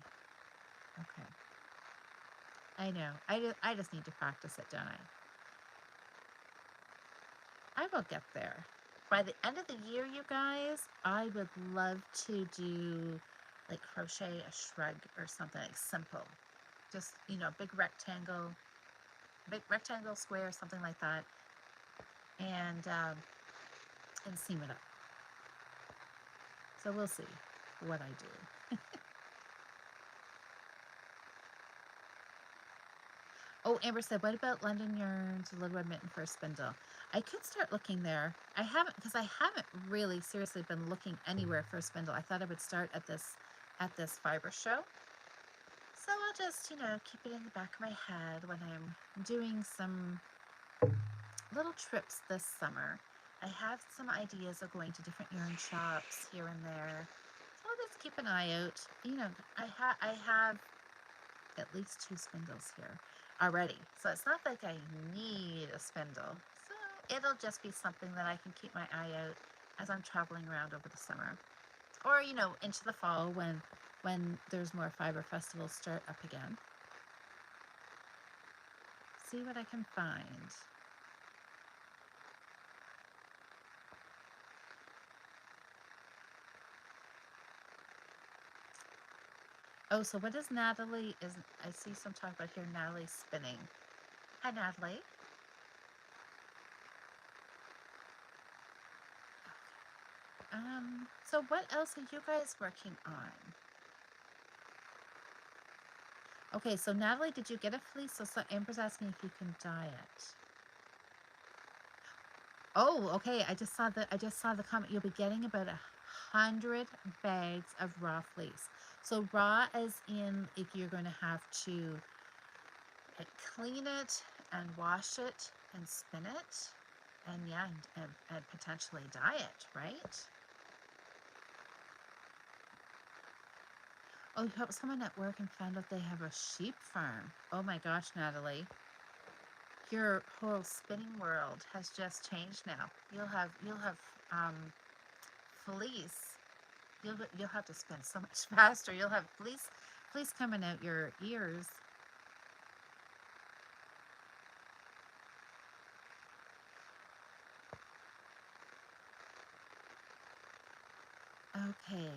Okay. I know. I just need to practice it, don't I? I will get there. By the end of the year, you guys, I would love to do like crochet a shrug or something like simple. Just, big rectangle, square, something like that. And seam it up. So we'll see what I do. Oh, Amber said, what about London Yarns or Little Red Mitten for a spindle? I could start looking there. I haven't really seriously been looking anywhere for a spindle. I thought I would start at this fiber show. So I'll just, keep it in the back of my head when I'm doing some little trips this summer. I have some ideas of going to different yarn shops here and there. So I'll just keep an eye out. I have at least 2 spindles here already. So it's not like I need a spindle. So it'll just be something that I can keep my eye out as I'm traveling around over the summer. Or, into the fall when there's more fiber festivals start up again. See what I can find. Oh, so what is Natalie? I see some talk about here, Natalie spinning. Hi, Natalie. So what else are you guys working on? Okay, so Natalie, did you get a fleece? So Amber's asking if you can dye it. Oh, okay. I just saw the comment. You'll be getting about 100 bags of raw fleece. So raw as in if you're going to have to clean it and wash it and spin it and yeah, and potentially dye it, right? Oh, you help someone at work and found out they have a sheep farm. Oh my gosh, Natalie. Your whole spinning world has just changed now. You'll have um, fleece. You'll have to spin so much faster. You'll have fleece coming out your ears. Okay.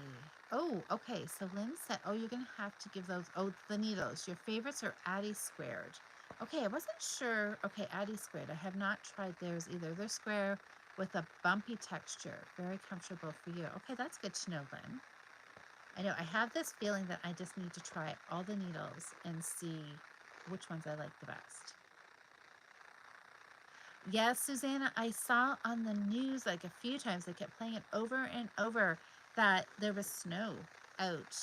Oh, okay. So Lynn said, oh, you're gonna have to give those. Oh, the needles. Your favorites are Addie squared. Okay, I wasn't sure. Okay, Addie squared. I have not tried theirs either. They're square with a bumpy texture. Very comfortable for you. Okay, that's good to know, Lynn. I know I have this feeling that I just need to try all the needles and see which ones I like the best. Yes, Susanna, I saw on the news like a few times, they kept playing it over and over that there was snow out.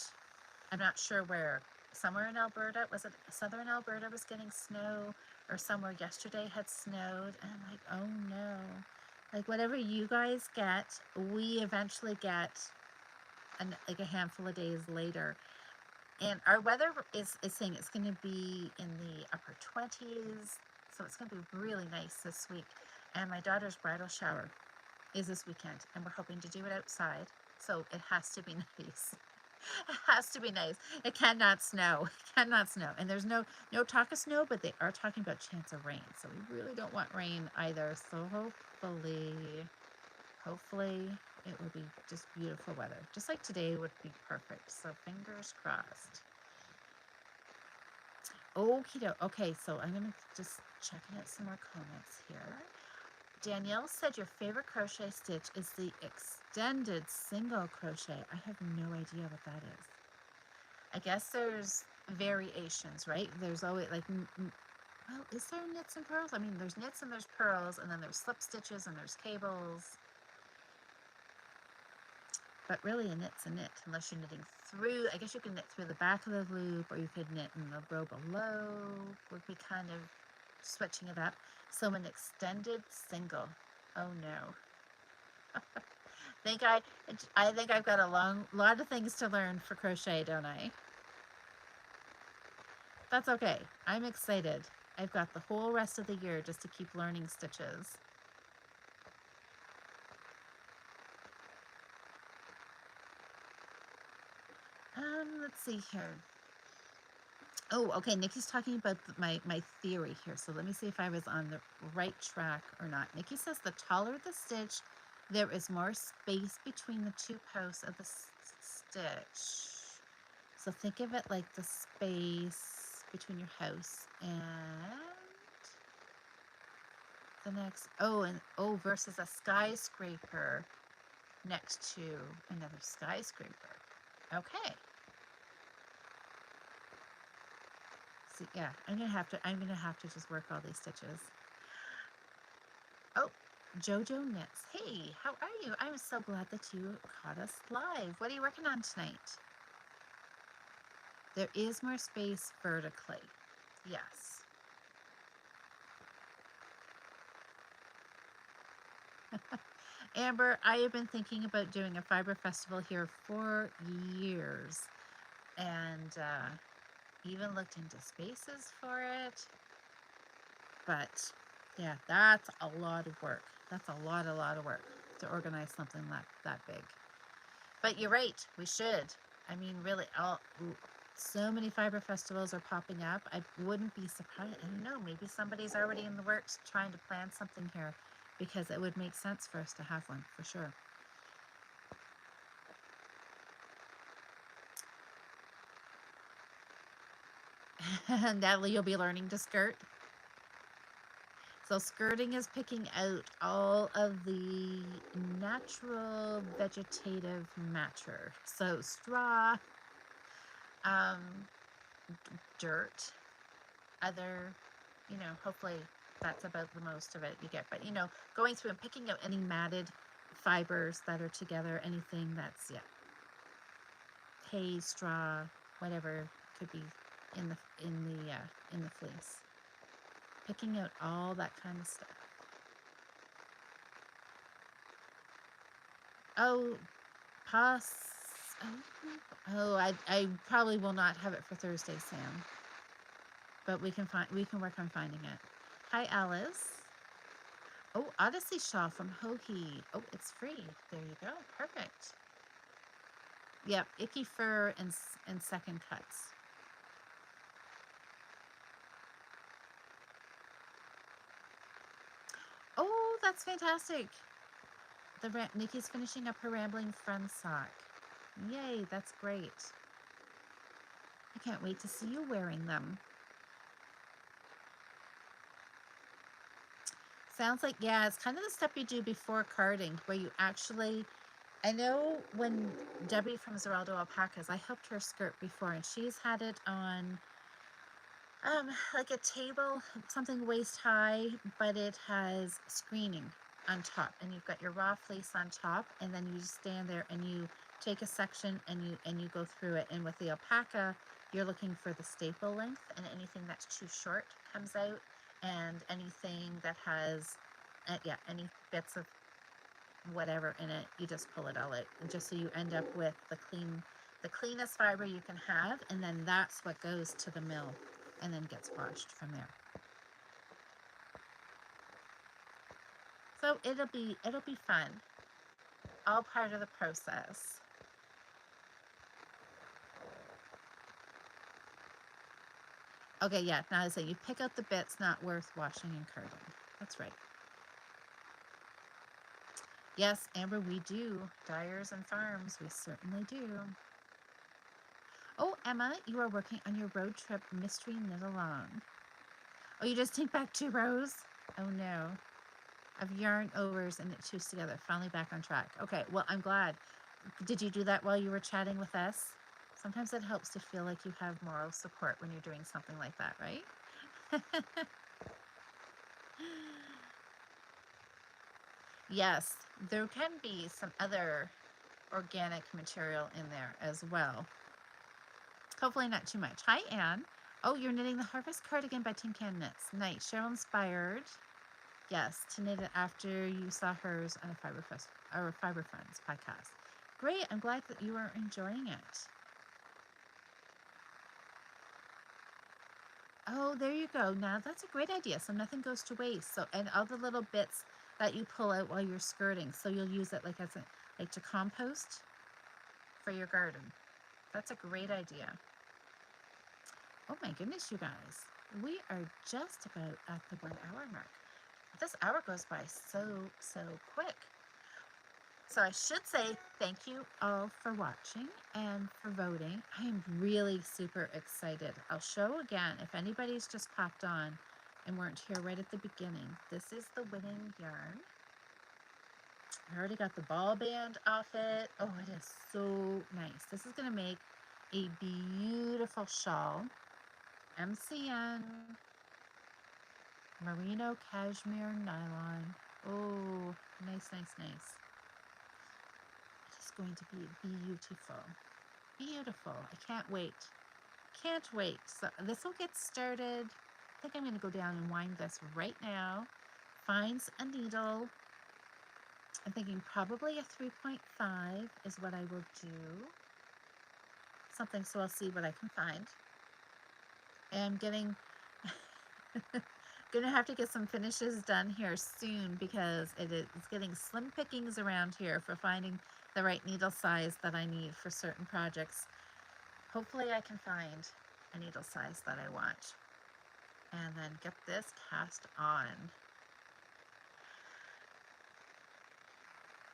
I'm not sure where. Somewhere in Alberta, was it southern Alberta was getting snow, or somewhere yesterday had snowed, and I'm like, oh no. Like whatever you guys get, we eventually get like a handful of days later. And our weather is saying it's going to be in the upper 20s. So it's going to be really nice this week. And my daughter's bridal shower is this weekend. And we're hoping to do it outside. So it has to be nice. It has to be nice. It cannot snow. It cannot snow. And there's no talk of snow, but they are talking about chance of rain. So we really don't want rain either. So hopefully it will be just beautiful weather. Just like today would be perfect. So fingers crossed. Okie doke. Okay, so I'm going to just checking out some more comments here. Danielle said your favorite crochet stitch is the extended single crochet. I have no idea what that is. I guess there's variations, right? There's always like, well, is there knits and pearls? I mean, there's knits and there's pearls, and then there's slip stitches and there's cables. But really a knit's a knit, unless you're knitting through. I guess you can knit through the back of the loop, or you could knit in the row below, would be kind of switching it up. So an extended single. Oh no. I think I've got a lot of things to learn for crochet, don't I? That's okay. I'm excited. I've got the whole rest of the year just to keep learning stitches. Let's see here. Oh, okay. Nikki's talking about my theory here. So let me see if I was on the right track or not. Nikki says the taller the stitch, there is more space between the two posts of the stitch. So think of it like the space between your house and the next. Oh, versus a skyscraper next to another skyscraper. Okay. So yeah, I'm gonna have to just work all these stitches. Oh, Jojo Knits. Hey, how are you? I'm so glad that you caught us live. What are you working on tonight? There is more space vertically. Yes. Amber, I have been thinking about doing a fiber festival here for years, and even looked into spaces for it. But yeah, that's a lot of work. That's a lot of work to organize something that big. But you're right, we should. I mean, really, so many fiber festivals are popping up. I wouldn't be surprised. I don't know, maybe somebody's already in the works trying to plan something here, because it would make sense for us to have one, for sure. Natalie, you'll be learning to skirt. So skirting is picking out all of the natural vegetative matter. So straw, dirt, other, hopefully that's about the most of it you get. But, you know, going through and picking out any matted fibers that are together, anything that's, yeah, hay, straw, whatever could be in the in the fleece. Picking out all that kind of stuff. Oh, pass. I probably will not have it for Thursday, Sam. But we can work on finding it. Hi, Alice. Oh, Odyssey shawl from Hohi. Oh, it's free. There you go. Perfect. Yep, icky fur and second cuts. Oh, that's fantastic. Nikki's finishing up her Rambling Friend sock. Yay, that's great. I can't wait to see you wearing them. Sounds like, yeah, it's kind of the step you do before carding, where you actually, I know when Debbie from Zeraldo Alpacas, I helped her skirt before, and she's had it on like a table, something waist high, but it has screening on top, and you've got your raw fleece on top, and then you just stand there and you take a section and you go through it. And with the alpaca, you're looking for the staple length, and anything that's too short comes out, and anything that has yeah, any bits of whatever in it, you just pull it all out, and just so you end up with the cleanest fiber you can have, and then that's what goes to the mill and then gets washed from there. So it'll be fun. All part of the process. Okay, yeah, now I say you pick out the bits not worth washing and curdling. That's right. Yes, Amber, we do. Dyers and farms, we certainly do. Oh, Emma, you are working on your road trip mystery knit along. Oh, you just take back 2 rows? Oh no. Of yarn overs and knit 2s together. Finally back on track. Okay, well, I'm glad. Did you do that while you were chatting with us? Sometimes it helps to feel like you have moral support when you're doing something like that, right? Yes, there can be some other organic material in there as well. Hopefully not too much. Hi, Anne. Oh, you're knitting the Harvest Cardigan by Tin Can Knits. Nice. Cheryl inspired, yes, to knit it after you saw hers on a Fiber Friends podcast. Great. I'm glad that you are enjoying it. Oh, there you go. Now that's a great idea. So nothing goes to waste. So, and all the little bits that you pull out while you're skirting, so you'll use it like to compost for your garden. That's a great idea. Oh my goodness, you guys. We are just about at the 1 hour mark. This hour goes by so quick. So I should say thank you all for watching and for voting. I am really super excited. I'll show again, if anybody's just popped on and weren't here right at the beginning, this is the winning yarn. I already got the ball band off it. Oh, it is so nice. This is going to make a beautiful shawl. MCN merino cashmere nylon. Oh, nice. It's going to be beautiful. Beautiful. I can't wait. Can't wait. So this will get started. I think I'm going to go down and wind this right now. Finds a needle. I'm thinking probably a 3.5 is what I will do. Something, so I'll see what I can find. And I'm getting gonna have to get some finishes done here soon, because it's getting slim pickings around here for finding the right needle size that I need for certain projects. Hopefully I can find a needle size that I want, and then get this cast on.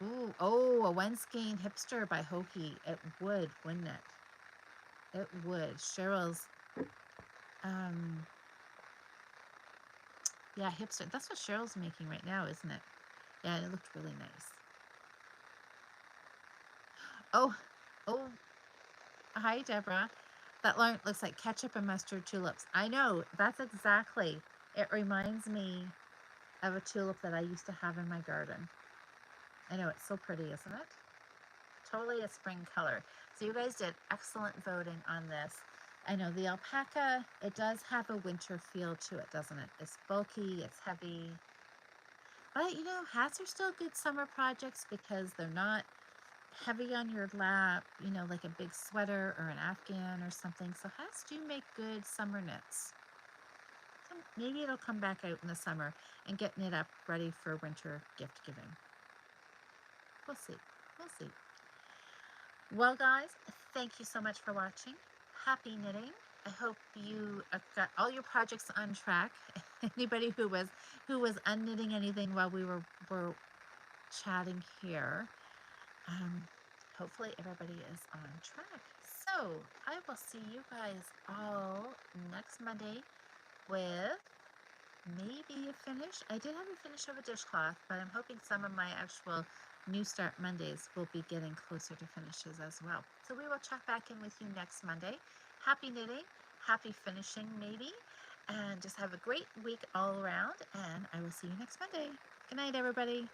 Ooh, oh, a Wenskein Hipster by Hoki. It would, wouldn't it? It would. Cheryl's yeah, hipster. That's what Cheryl's making right now, isn't it? Yeah, it looked really nice. Oh, hi, Deborah. That looks like ketchup and mustard tulips. I know, that's exactly. It reminds me of a tulip that I used to have in my garden. I know, it's so pretty, isn't it? Totally a spring color. So you guys did excellent voting on this. I know the alpaca, it does have a winter feel to it, doesn't it? It's bulky, it's heavy. But you know, hats are still good summer projects because they're not heavy on your lap, you know, like a big sweater or an afghan or something. So hats do make good summer knits. So maybe it'll come back out in the summer and get knit up ready for winter gift giving. We'll see. We'll see. Well, guys, thank you so much for watching. Happy knitting. I hope you got all your projects on track. Anybody who was unknitting anything while we were chatting here, hopefully everybody is on track. So I will see you guys all next Monday with maybe a finish. I did have a finish of a dishcloth, but I'm hoping some of my actual New Start Mondays will be getting closer to finishes as well. So we will check back in with you next Monday. Happy knitting, happy finishing maybe, and just have a great week all around, and I will see you next Monday. Good night, everybody.